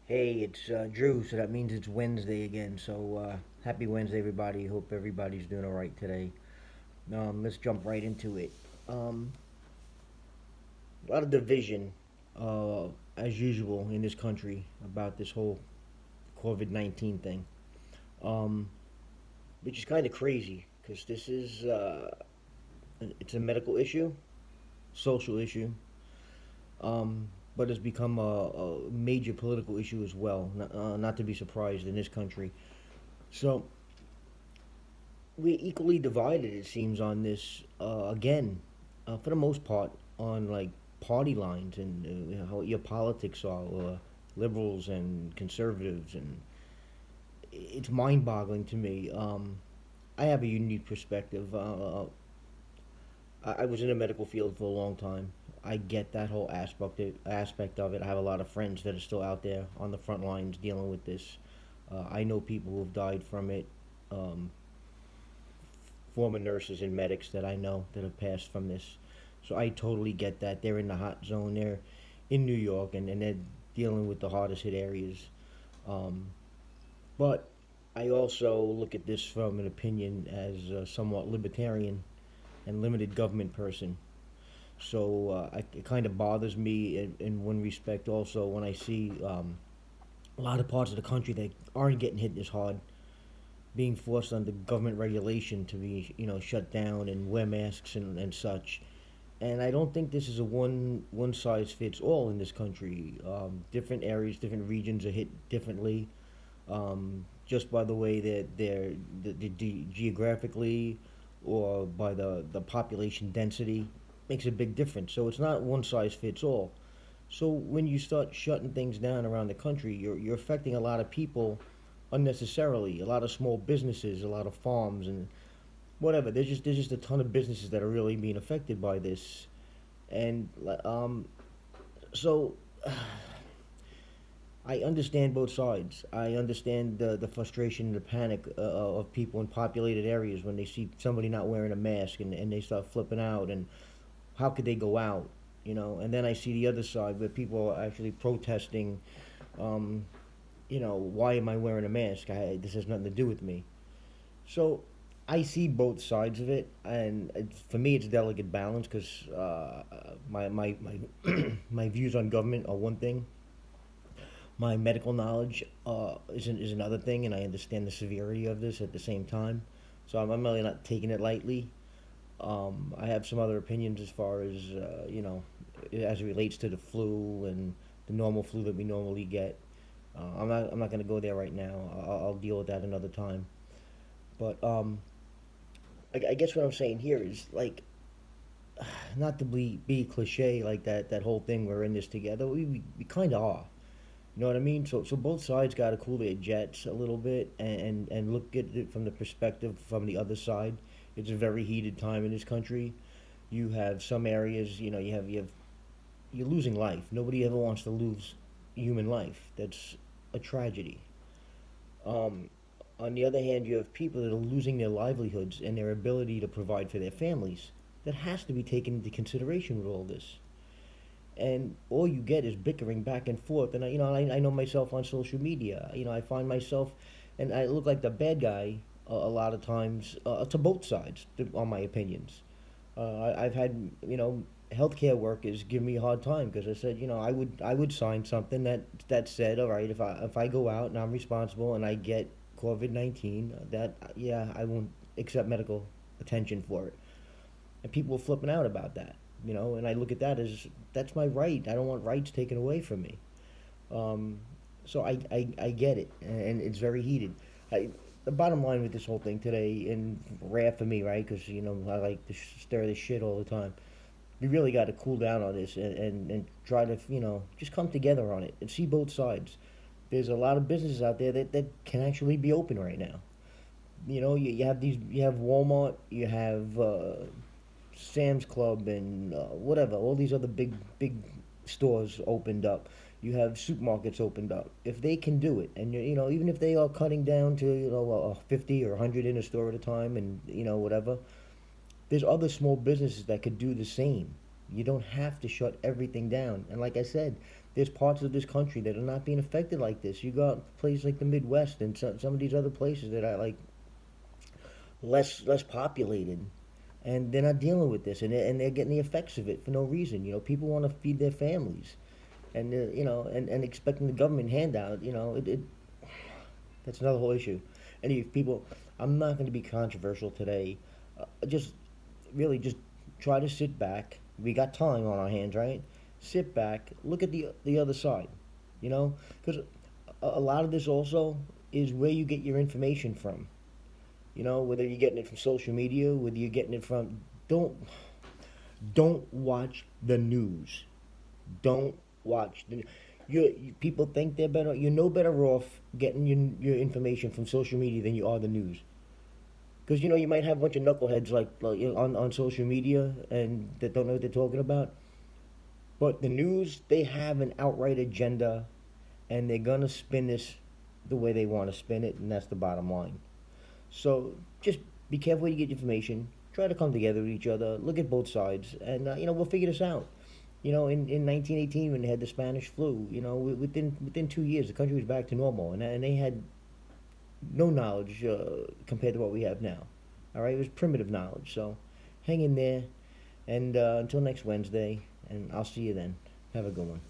Hey, it's Drew, so that means it's Wednesday again. So happy Wednesday, everybody. Hope everybody's doing all right today. Let's jump right into it. Um, a lot of division, uh, as usual, in this country about this whole COVID-19 thing, um, which is kind of crazy because this is it's a medical issue, social issue, um, but it's become a major political issue as well. Not to be surprised in this country. So we're equally divided, it seems, on this again, for the most part, on like party lines and how your politics are, liberals and conservatives, and it's mind-boggling to me. I have a unique perspective. I was in the medical field for a long time. I get that whole aspect of it. I have a lot of friends that are still out there on the front lines dealing with this. I know people who have died from it. Um, Former nurses and medics that I know that have passed from this. So I totally get that. They're in the hot zone. They're in New York and they're dealing with the hardest hit areas. Um, but I also look at this from an opinion as a somewhat libertarian and limited government person. So it kind of bothers me in one respect also when I see a lot of parts of the country that aren't getting hit as hard being forced under government regulation to be, shut down and wear masks and such. And I don't think this is a one size fits all in this country. Different areas, different regions are hit differently, just by the way that they're geographically or by the population density makes a big difference. So it's not one size fits all. So when you start shutting things down around the country, you're affecting a lot of people unnecessarily. A lot of small businesses, a lot of farms, and whatever. There's just a ton of businesses that are really being affected by this, and so I understand both sides. I understand the frustration and the panic of people in populated areas when they see somebody not wearing a mask and they start flipping out and how could they go out, And then I see the other side where people are actually protesting. Um, why am I wearing a mask? This has nothing to do with me. So I see both sides of it, and for me, it's delicate balance because my my views on government are one thing. My medical knowledge is another thing, and I understand the severity of this at the same time. So I'm really not taking it lightly. I have some other opinions as far as as it relates to the flu and the normal flu that we normally get. I'm not going to go there right now. I'll deal with that another time. But I guess what I'm saying here is like not to be cliche like that whole thing we're in this together. We kind of are. You know what I mean? So both sides got to cool their jets a little bit and look at it from the perspective from the other side. It's a very heated time in this country. You have some areas, you're losing life. Nobody ever wants to lose human life. That's a tragedy. Um, on the other hand, you have people that are losing their livelihoods and their ability to provide for their families. That has to be taken into consideration with all this. And all you get is bickering back and forth. And I know myself on social media. I find myself, and I look like the bad guy a lot of times to both sides on my opinions. I've had healthcare workers give me a hard time because I said I would sign something that said, all right, if I go out and I'm responsible and I get COVID-19, that yeah, I won't accept medical attention for it. And people were flipping out about that, and I look at that as that's my right. I don't want rights taken away from me. Um, so I get it, and it's very heated. The bottom line with this whole thing today, and rare for me, right? Because I like to stir this shit all the time. We really got to cool down on this and try to just come together on it and see both sides. There's a lot of businesses out there that can actually be open right now. You have Walmart, you have Sam's Club, and whatever. All these other big stores opened up. You have supermarkets opened up. If they can do it, and even if they are cutting down to 50 or 100 in a store at a time, and whatever, there's other small businesses that could do the same. You don't have to shut everything down. And like I said, there's parts of this country that are not being affected like this. You got places like the Midwest and some of these other places that are like less populated, and they're not dealing with this, and they're getting the effects of it for no reason. People want to feed their families, and and expecting the government handout. That's another whole issue. And if people, I'm not going to be controversial today. Just really just try to sit back. We got time on our hands, right? Sit back, look at the other side, because a lot of this also is where you get your information from. Whether you're getting it from social media, whether you're getting it from don't watch the news. Don't watch the. People think they're better. You're no better off getting your information from social media than you are the news. Because you might have a bunch of knuckleheads on social media and that don't know what they're talking about. But the news, they have an outright agenda, and they're gonna spin this the way they want to spin it, and that's the bottom line. So just be careful where you get your information. Try to come together with each other. Look at both sides, and we'll figure this out. In 1918 when they had the Spanish flu, within 2 years the country was back to normal, and they had no knowledge compared to what we have now. All right, it was primitive knowledge. So hang in there, and until next Wednesday, and I'll see you then. Have a good one.